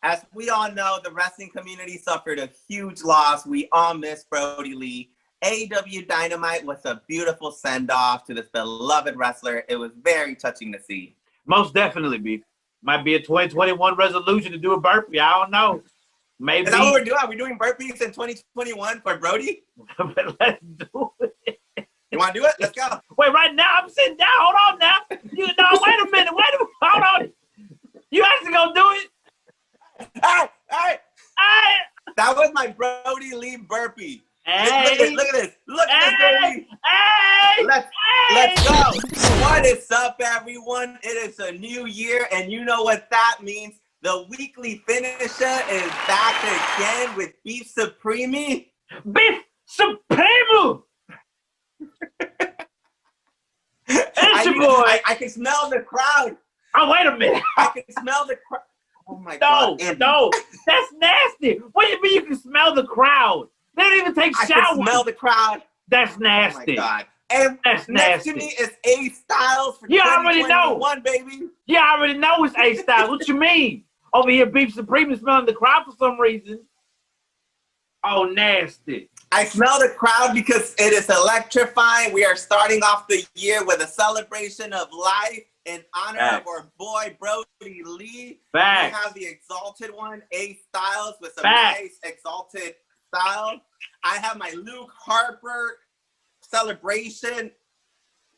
As we all know, the wrestling community suffered a huge loss. We all miss Brodie Lee. AEW Dynamite was a beautiful send-off to this beloved wrestler. It was very touching to see. Most definitely, B. Might be a 2021 resolution to do a burpee. I don't know. Maybe. Is that what we're doing? Are we doing burpees in 2021 for Brodie? Let's do it. You want to do it? Let's go. Wait, right now I'm sitting down. Hold on now. Wait a minute. Hold on. You actually gonna do it? Hey. That was my Brodie Lee Burpee. Hey. Look at this. Look at this, baby. Hey. Let's go. What is up, everyone? It is a new year, and you know what that means. The weekly finisher is back again with Beef Supreme. Beef Supreme! It's your boy. I can smell the crowd. Oh, wait a minute. I can smell the crowd. Oh, my God. No. That's nasty. What do you mean you can smell the crowd? They don't even take showers. I can smell the crowd. That's nasty. Oh, my God. And that's next nasty. to me is A Styles for you already know. Baby. Yeah, I already know it's A Styles. What you mean? Over here, Beef Supreme is smelling the crowd for some reason. Oh, nasty. I smell the crowd because it is electrifying. We are starting off the year with a celebration of life in honor of our boy, Brodie Lee. Facts. We have the exalted one, A Styles, with some nice exalted style. I have my Luke Harper celebration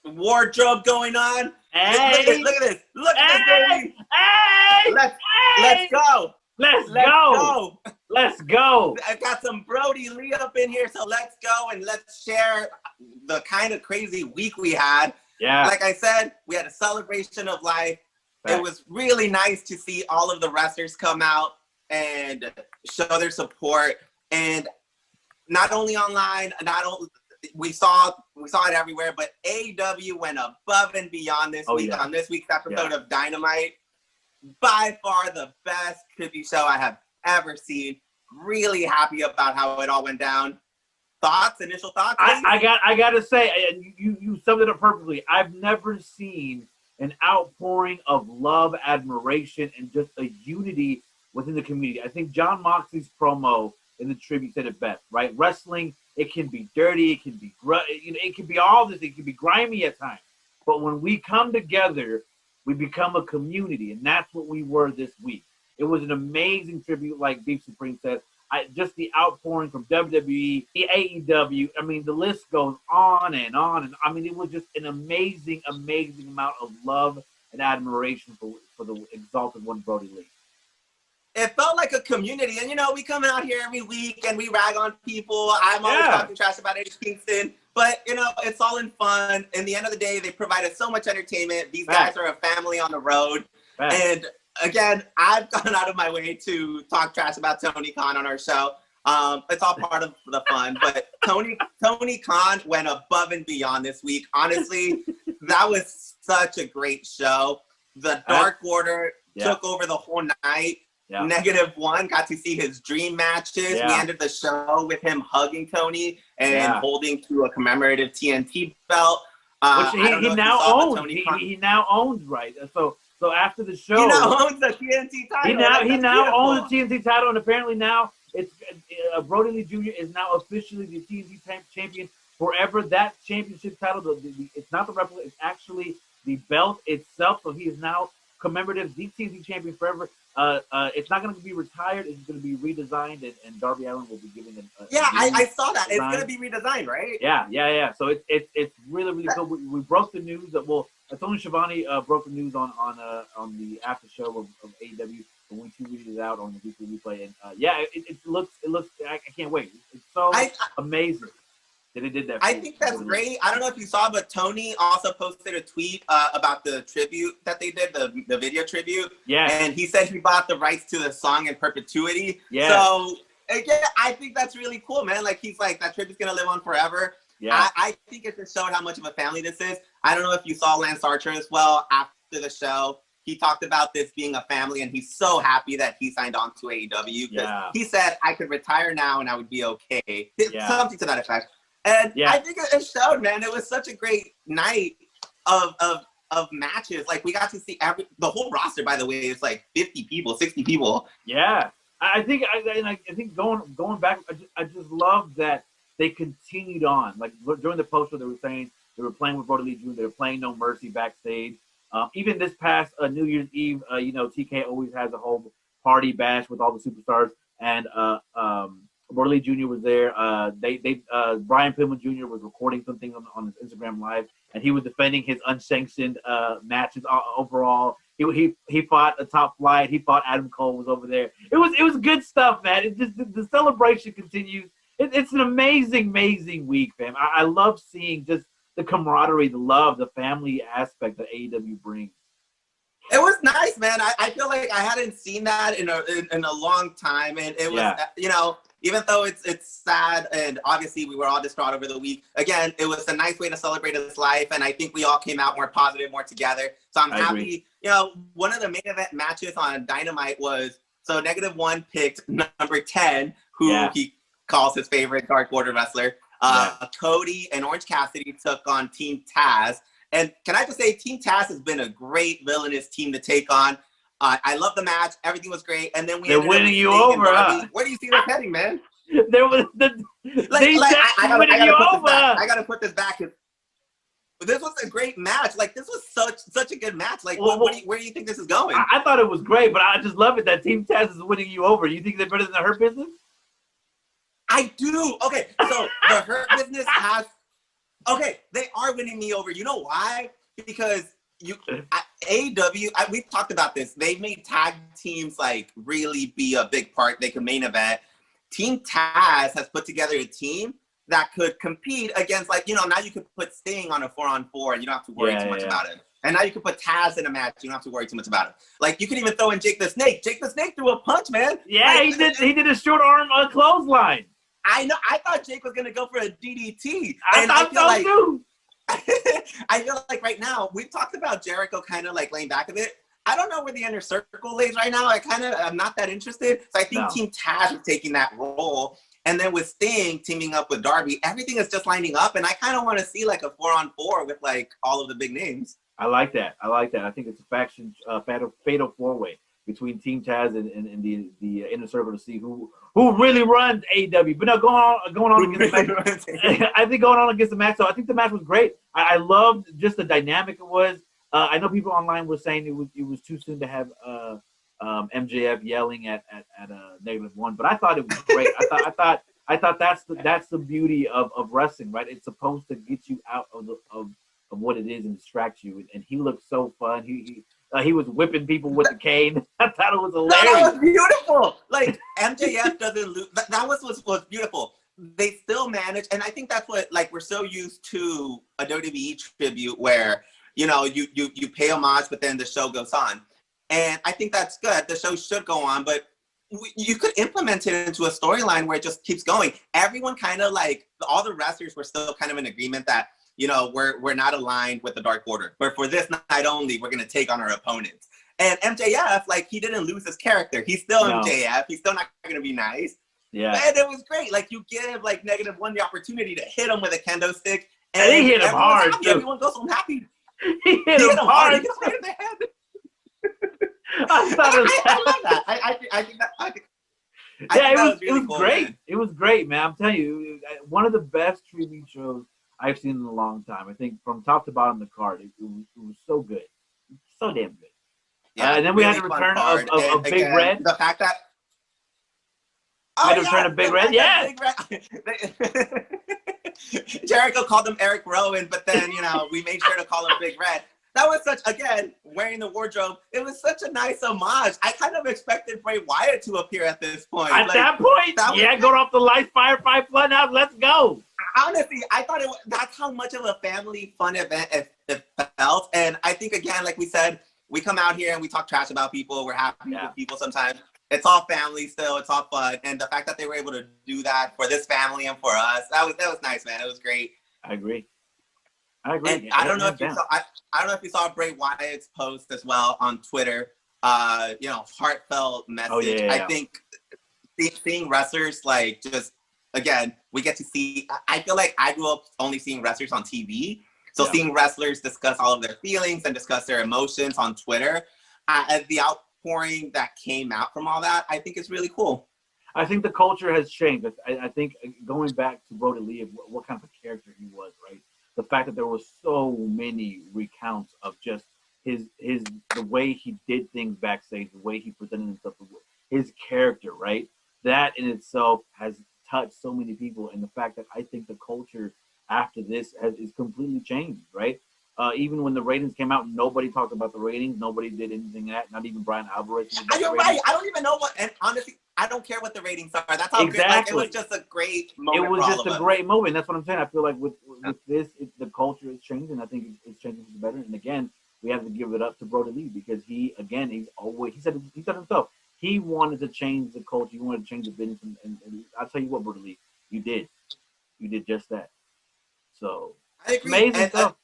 wardrobe going on. Hey. Look at this. Look at this, baby. Hey. Let's go. Let's go. Let's go. I've got some Brodie Lee up in here, so let's go and let's share the kind of crazy week we had. Yeah. Like I said, we had a celebration of life. Right. It was really nice to see all of the wrestlers come out and show their support. And not only online, we saw it everywhere, but AEW went above and beyond this week on this week's episode of Dynamite. By far the best tribute show I have ever seen. Really happy about how it all went down. Initial thoughts? I gotta say, you summed it up perfectly. I've never seen an outpouring of love, admiration, and just a unity within the community. I think John Moxley's promo in the tribute said it best, right? Wrestling, it can be dirty, it can be it can be all this, it can be grimy at times. But when we come together, we become a community, and that's what we were this week. It was an amazing tribute, like Beef Supreme said. Just the outpouring from WWE, the AEW. I mean, the list goes on and on. And I mean, it was just an amazing, amazing amount of love and admiration for the exalted one, Brodie Lee. It felt like a community. And, we come out here every week and we rag on people. I'm always talking trash about Eddie Kingston. But, it's all in fun. In the end of the day, they provided so much entertainment. These guys are a family on the road. And, again, I've gone out of my way to talk trash about Tony Khan on our show. It's all part of the fun. But Tony Khan went above and beyond this week. Honestly, that was such a great show. The Dark Order took over the whole night. Yeah. -1 got to see his dream matches. We ended the show with him hugging Tony and holding to a commemorative TNT belt. Which he now owns. He now owns, right? So after the show, he now owns the TNT title. He now owns the TNT title, and apparently now it's Brodie Lee Jr. is now officially the TNT champion forever. That championship title, it's not the replica; it's actually the belt itself. So he is now commemorative, the TNT champion forever. It's not going to be retired. It's going to be redesigned, and Darby Allin will be giving it. I saw that. It's going to be redesigned, right? Yeah. So it's really, really cool. We broke the news that Tony Schiavone broke the news on the after show of AEW when we tweeted it out on the weekly replay, and it looks. I can't wait. It's so amazing that it did that. I think that's great. I don't know if you saw, but Tony also posted a tweet about the tribute that they did, the video tribute. Yeah. And he said he bought the rights to the song in perpetuity. Yeah. So again, I think that's really cool, man. Like he's like, that tribute is gonna live on forever. Yeah. I think it just showed how much of a family this is. I don't know if you saw Lance Archer as well after the show. He talked about this being a family, and he's so happy that he signed on to AEW because he said, I could retire now and I would be okay. Something to that effect. And I think it showed, man. It was such a great night of of matches. Like, we got to see the whole roster, by the way, is like 50 people, 60 people. Yeah. I think going back, I just love that they continued on. Like, during the poster, they were saying they were playing with Brodie Lee Jr., they were playing No Mercy backstage. Even this past New Year's Eve, TK always has a whole party bash with all the superstars, and Brodie Lee Jr. was there. Brian Pillman Jr. was recording something on his Instagram Live, and he was defending his unsanctioned matches overall. He fought a Top Flight. He fought Adam Cole, was over there. It was good stuff, man. It just the celebration continues. It's an amazing week, fam. I love seeing just the camaraderie, the love, the family aspect that AEW brings. It was nice, man. I feel like I hadn't seen that in a long time, and it was even though it's sad, and obviously we were all distraught over the week. Again, it was a nice way to celebrate his life, and I think we all came out more positive, more together. So I'm happy. Agree. One of the main event matches on Dynamite was -1 picked number 10, who he calls his favorite Dark Order wrestler. Cody and Orange Cassidy took on Team Taz. And can I just say, Team Taz has been a great villainous team to take on. I love the match. Everything was great. And then they're winning you over. Where do you see this heading, man? There was I gotta put this back. This was a great match. Like, this was such a good match. Like, where do you think this is going? I thought it was great, but I just love it that Team Taz is winning you over. You think they're better than the Hurt Business? I do. Okay, so the Hurt Business has. Okay, they are winning me over. You know why? Because AEW, we've talked about this. They've made tag teams like really be a big part. They can main event. Team Taz has put together a team that could compete against, like, now you could put Sting on a 4-on-4 and you don't have to worry too much about it. And now you can put Taz in a match. You don't have to worry too much about it. Like, you could even throw in Jake the Snake. Jake the Snake threw a punch, man. Yeah, like, he did a short arm clothesline. I know. I thought Jake was gonna go for a DDT. I thought so too. I feel like right now we've talked about Jericho kind of like laying back a bit. I don't know where the Inner Circle lays right now. I'm not that interested. So I think Team Taz is taking that role, and then with Sting teaming up with Darby, everything is just lining up, and I kind of want to see like a 4-on-4 with like all of the big names. I like that. I think it's a faction fatal 4-way between Team Taz and the Inner Circle to see who really runs AEW. But no, going on against the match. I think going on against the match. So I think the match was great. I loved just the dynamic it was. I know people online were saying it was too soon to have MJF yelling at -1, but I thought it was great. I thought that's the beauty of wrestling, right? It's supposed to get you out of what it is and distract you. And he looked so fun. He was whipping people with the cane. I thought it was hilarious. That was beautiful. Like, MJF doesn't lose. That was beautiful. They still manage, and I think that's what, like, we're so used to a WWE tribute where, you pay homage, but then the show goes on. And I think that's good. The show should go on, but you could implement it into a storyline where it just keeps going. Everyone kind of, like, all the wrestlers were still kind of in agreement that, we're not aligned with the Dark Order. But for this night only, we're going to take on our opponents. And MJF, like, he didn't lose his character. He's still MJF. He's still not going to be nice. Yeah. And it was great. Like, you give, like, -1 the opportunity to hit him with a kendo stick. And he hit him hard, too. Everyone goes home happy. He hit him hard. He hit him right in the head. I love that. I think it was great. Man. It was great, man. I'm telling you, one of the best tribute shows I've seen in a long time. I think from top to bottom of the card, it was so good. So damn good. Yeah, and then we had the return of Big Red. The fact that we had the return of Big Red. Yeah. Big Red. Jericho called him Eric Rowan, but then, we made sure to call him Big Red. That was wearing the wardrobe, it was such a nice homage. I kind of expected Bray Wyatt to appear at this point. At that point? Going off the lights, fire, flood out, let's go. Honestly, I thought that's how much of a family fun event it felt. And I think, again, like we said, we come out here and we talk trash about people. We're happy with people sometimes. It's all family still. It's all fun. And the fact that they were able to do that for this family and for us, that was nice, man. It was great. I agree. And I don't know if you saw Bray Wyatt's post as well on Twitter. Heartfelt message. Oh, yeah. I think seeing wrestlers, like, just, again, we get to see. I feel like I grew up only seeing wrestlers on TV, So seeing wrestlers discuss all of their feelings and discuss their emotions on Twitter, the outpouring that came out from all that, I think is really cool. I think the culture has changed. I think going back to Brodie Lee, what kind of a character he was, right? The fact that there were so many recounts of just the way he did things backstage, the way he presented himself, his character, right? That in itself has touched so many people, and the fact that I think the culture after this is completely changed, right? Even when the ratings came out, nobody talked about the ratings. Nobody did anything that. Not even Brian Alvarez. You're right. I don't even know what. And honestly, I don't care what the ratings are. That's how great. Like, it was just a great moment. It was just a great moment. That's what I'm saying. I feel like with this, the culture is changing. I think it's changing for the better. And again, we have to give it up to Brodie Lee because he said himself, he wanted to change the culture. He wanted to change the business. And I'll tell you what, Brodie Lee, you did just that. So I agree. Amazing stuff.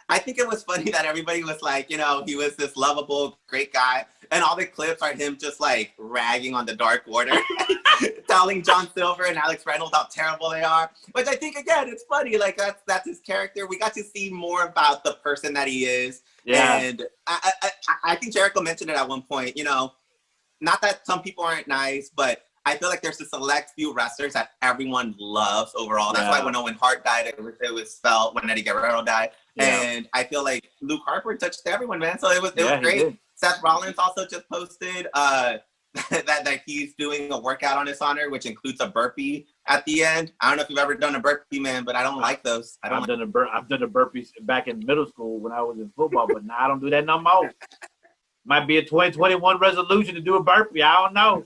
I think it was funny that everybody was like, you know, he was this lovable, great guy. And all the clips are him just like ragging on the Dark Order, telling John Silver and Alex Reynolds how terrible they are. Which I think, again, it's funny. Like, that's his character. We got to see more about the person that he is. Yeah. And I think Jericho mentioned it at one point, you know, not that some people aren't nice, but I feel like there's a select few wrestlers that everyone loves overall. That's why when Owen Hart died, it was felt. When Eddie Guerrero died. Yeah. And I feel like Luke Harper touched everyone, man. So it was great. Seth Rollins also just posted that he's doing a workout on his honor, which includes a burpee at the end. I don't know if you've ever done a burpee, man, but I don't like those. I've done a burpee back in middle school when I was in football, but now I don't do that no more. Might be a 2021 resolution to do a burpee. I don't know.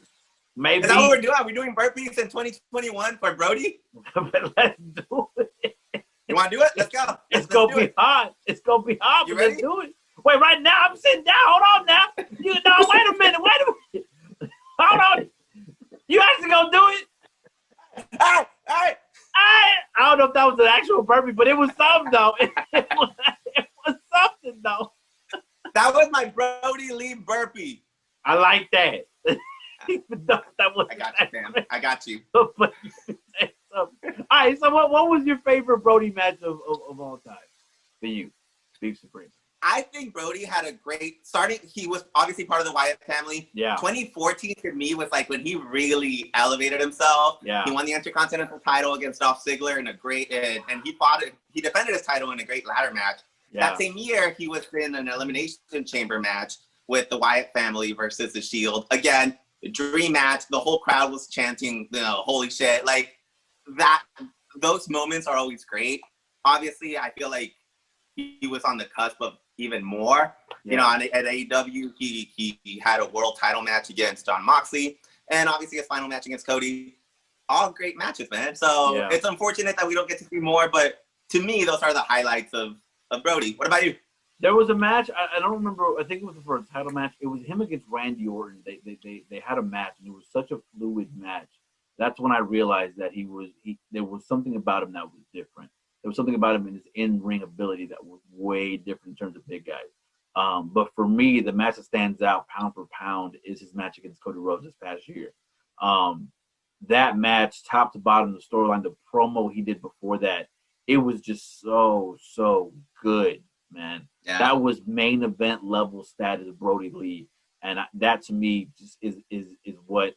Maybe. Is that what we're doing? Are we doing burpees in 2021 for Brodie? Let's do it. You want to do it? Let's go. It's going to be hard. It's going to be hard, but let's do it. Wait, right now, I'm sitting down. Hold on now. Wait a minute. Hold on. You actually going to do it? All right. I don't know if that was an actual burpee, but it was something, though. It was something, though. That was my Brodie Lee Burpee. I like that. I got you, fam. I got you. All right, so what was your favorite Brodie match of all time for you? Speak Supreme. I think Brodie had a great starting. He was obviously part of the Wyatt family. Yeah. 2014 to me was like when he really elevated himself. Yeah. He won the Intercontinental title against Dolph Ziggler in a great, and he defended his title in a great ladder match. Yeah. That same year, he was in an Elimination Chamber match with the Wyatt family versus the Shield. Again, the dream match. The whole crowd was chanting, you know, holy shit. Like that, those moments are always great. Obviously, I feel like he was on the cusp of even more. Yeah. You know, at AEW, he had a world title match against Jon Moxley, and obviously his final match against Cody. All great matches, man. So it's unfortunate that we don't get to see more, but to me, those are the highlights of Brodie. What about you? There was a match. I don't remember. I think it was for a title match. It was him against Randy Orton. They had a match, and it was such a fluid match. That's when I realized that there was something about him that was different. There was something about him in his in-ring ability that was way different in terms of big guys. But for me, the match that stands out pound for pound is his match against Cody Rhodes this past year. That match, top to bottom, the storyline, the promo he did before that, it was just so good, man. Yeah. That was main event level status of Brodie Lee, and that to me just is what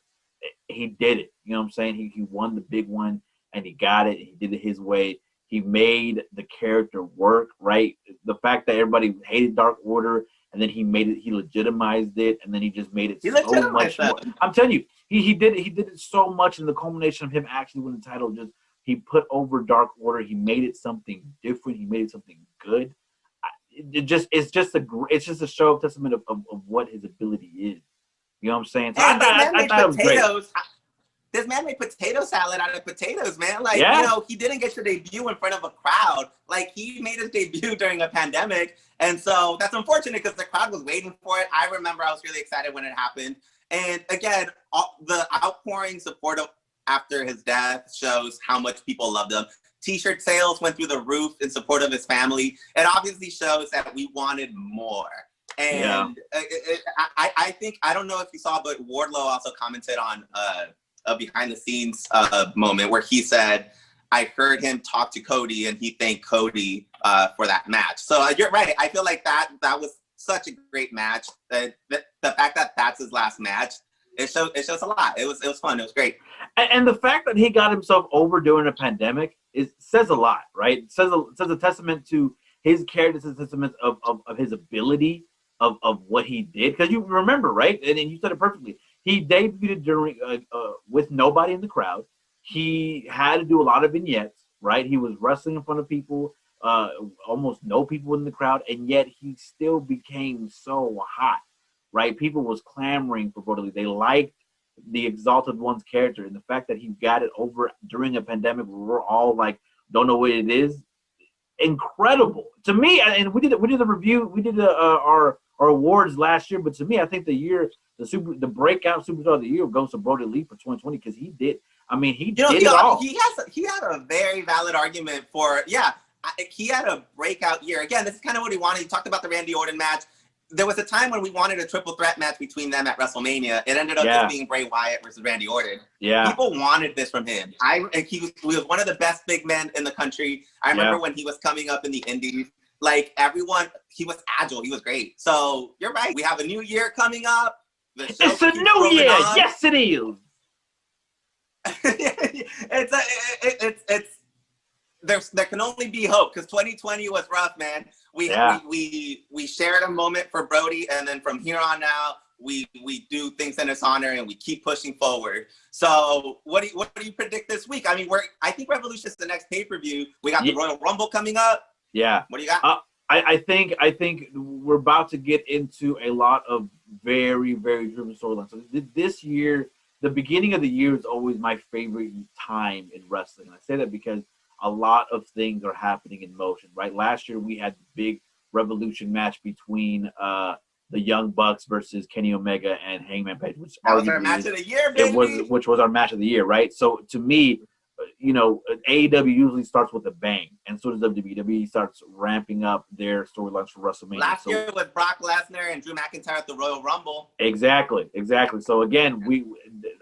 he did it. You know what I'm saying? He won the big one, and he got it. He did it his way. He made the character work, right? The fact that everybody hated Dark Order, and then he legitimized it, and then he just made it so much more. I'm telling you, he did it so much in the culmination of him actually winning the title. Just he put over Dark Order. He made it something different. He made it something good. It's just a show of testament of what his ability is. You know what I'm saying? So I thought it was great. This man made potato salad out of potatoes, man. Like, you know, he didn't get to debut in front of a crowd. Like, he made his debut during a pandemic. And so that's unfortunate because the crowd was waiting for it. I remember I was really excited when it happened. And again, the outpouring support after his death shows how much people loved him. T-shirt sales went through the roof in support of his family. It obviously shows that we wanted more. And I think, I don't know if you saw, but Wardlow also commented on a behind the scenes moment where he said, I heard him talk to Cody and he thanked Cody for that match. So you're right. I feel like that was such a great match. The fact that that's his last match, it shows a lot. It was fun. It was great. And the fact that he got himself over during a pandemic says a lot, right? It says a testament to his character, it's a testament of his ability of what he did. Because you remember, right? And you said it perfectly. He debuted during with nobody in the crowd. He had to do a lot of vignettes, right? He was wrestling in front of people, almost no people in the crowd, and yet he still became so hot, right? People was clamoring for Brodie Lee. They liked the Exalted One's character, and the fact that he got it over during a pandemic where we're all like, don't know what it is, incredible to me. And we did the review, we did our awards last year, but to me, I think the breakout superstar of the year goes to Brodie Lee for 2020 because he did. I mean, he did it all. He had a very valid argument for he had a breakout year. Again, this is kind of what he wanted. He talked about the Randy Orton match. There was a time when we wanted a triple threat match between them at WrestleMania. It ended up just being Bray Wyatt versus Randy Orton. Yeah, people wanted this from him. He was one of the best big men in the country. I remember when he was coming up in the Indies. Like everyone, he was agile. He was great. So you're right. We have a new year coming up. It's a new year. On. Yes, it is. There can only be hope because 2020 was rough, man. We shared a moment for Brodie, and then from here on out, we do things in his honor, and we keep pushing forward. So what do you predict this week? I mean, I think Revolution is the next pay-per-view. We got the Royal Rumble coming up. Yeah. What do you got? I think we're about to get into a lot of very, very driven storylines. So this year, the beginning of the year is always my favorite time in wrestling. And I say that because a lot of things are happening in motion, right? Last year, we had the big Revolution match between the Young Bucks versus Kenny Omega and Hangman Page, which was our match of the year, baby. Which was our match of the year, right? So to me, AEW usually starts with a bang, and so does WWE. WWE starts ramping up their storylines for WrestleMania. Last year with Brock Lesnar and Drew McIntyre at the Royal Rumble. Exactly. So again,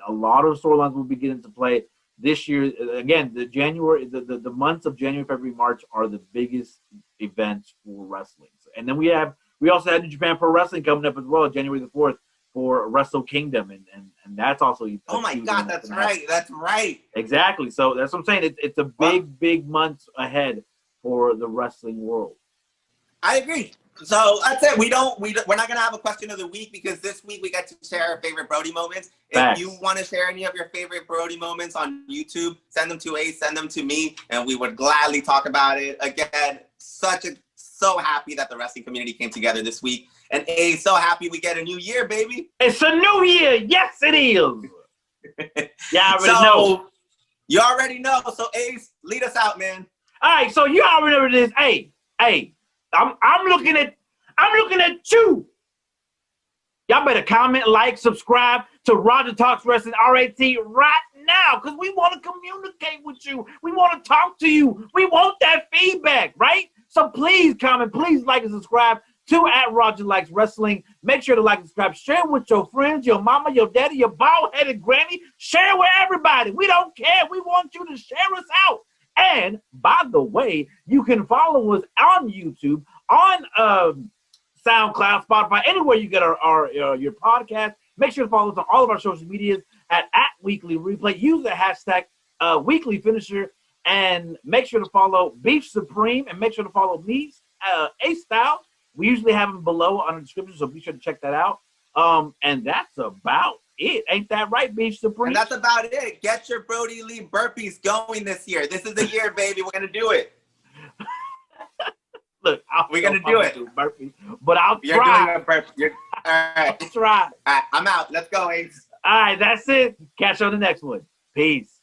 a lot of storylines will begin into play this year. Again, the months of January, February, March are the biggest events for wrestling. And then we also had New Japan Pro Wrestling coming up as well, January the 4th. For Wrestle Kingdom, and that's also. Oh my God, that's right. Exactly. So that's what I'm saying. It's a big months ahead for the wrestling world. I agree. So that's it. We're not gonna have a question of the week because this week we got to share our favorite Brodie moments. Facts. If you want to share any of your favorite Brodie moments on YouTube, send them to Ace, send them to me, and we would gladly talk about it. Again, so happy that the wrestling community came together this week. And Ace, so happy we get a new year, baby. It's a new year. Yes, it is. Yeah, You already know. So Ace, lead us out, man. All right, so you already know what it is. Hey, I'm looking at you. Y'all better comment, like, subscribe to Roger Talks Wrestling RAT right now, because we want to communicate with you. We want to talk to you. We want that feedback, right? So please comment, please like and subscribe to @Roger Likes Wrestling. Make sure to like and subscribe. Share with your friends, your mama, your daddy, your bald-headed granny. Share with everybody. We don't care. We want you to share us out. And by the way, you can follow us on YouTube, on SoundCloud, Spotify, anywhere you get your podcast. Make sure to follow us on all of our social medias at Weekly Replay. Use the hashtag Weekly Finisher, and make sure to follow Beef Supreme, and make sure to follow me, A-Style. We usually have them below on the description, so be sure to check that out. And that's about it. Ain't that right, Beef Supreme? And that's about it. Get your Brodie Lee burpees going this year. This is the year, baby. We're going to do it. Look, we're going to do it. Burpee, but I'll You're try. Doing a burpee. All right. I'll try. All right, I'm out. Let's go, Ace. All right, that's it. Catch you on the next one. Peace.